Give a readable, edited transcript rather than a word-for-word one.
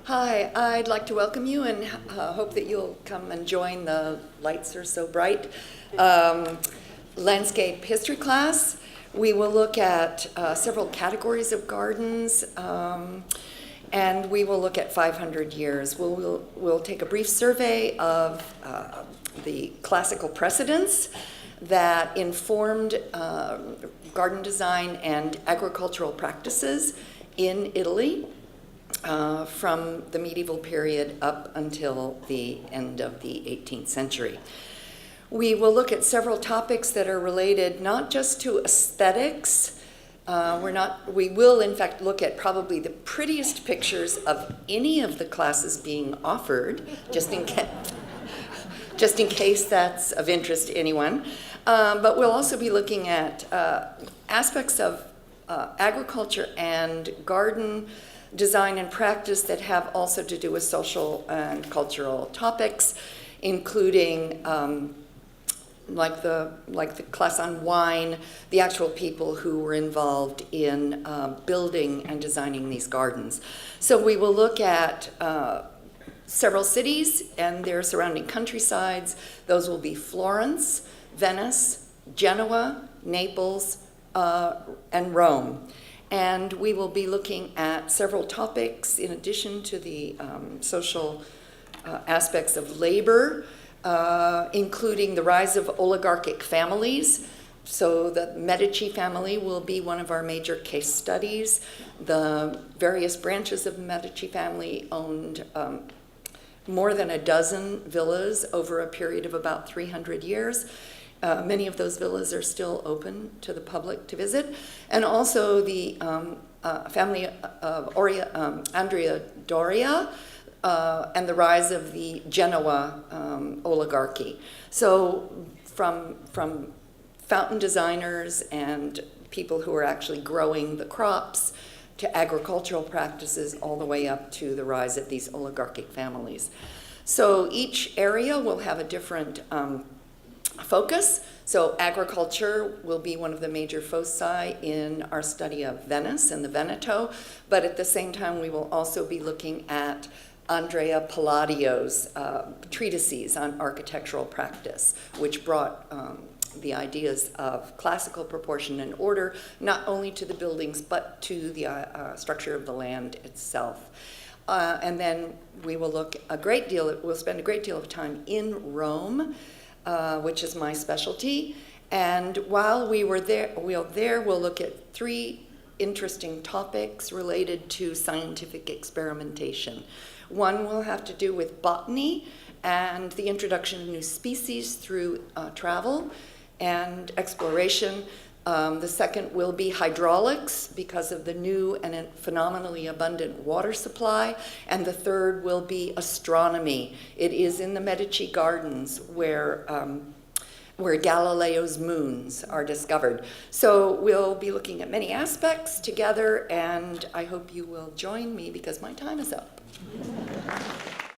Hi, I'd like to welcome you and hope that you'll come and join the lights are so bright landscape history class. We will look at several categories of gardens and we will look at 500 years. We'll take a brief survey of the classical precedents that informed garden design and agricultural practices in Italy from the medieval period up until the end of the 18th century. We will look at several topics that are related not just to aesthetics. We will in fact look at probably the prettiest pictures of any of the classes being offered, just in case that's of interest to anyone. But we'll also be looking at aspects of agriculture and garden design and practice that have also to do with social and cultural topics, including like the class on wine, the actual people who were involved in building and designing these gardens. So we will look at several cities and their surrounding countrysides. Those will be Florence, Venice, Genoa, Naples, and Rome. And we will be looking at several topics in addition to the social aspects of labor, including the rise of oligarchic families. So the Medici family will be one of our major case studies. The various branches of the Medici family owned more than a dozen villas over a period of about 300 years. Many of those villas are still open to the public to visit. And also the family of Andrea Doria and the rise of the Genoa oligarchy. So from fountain designers and people who are actually growing the crops to agricultural practices all the way up to the rise of these oligarchic families. So each area will have a different focus. So agriculture will be one of the major foci in our study of Venice and the Veneto, but at the same time we will also be looking at Andrea Palladio's treatises on architectural practice, which brought the ideas of classical proportion and order not only to the buildings but to the structure of the land itself. And then we will we'll spend a great deal of time in Rome, which is my specialty. And while we'll look at three interesting topics related to scientific experimentation. One will have to do with botany and the introduction of new species through travel and exploration. The second will be hydraulics because of the new and phenomenally abundant water supply. And the third will be astronomy. It is in the Medici gardens where Galileo's moons are discovered. So we'll be looking at many aspects together, and I hope you will join me because my time is up.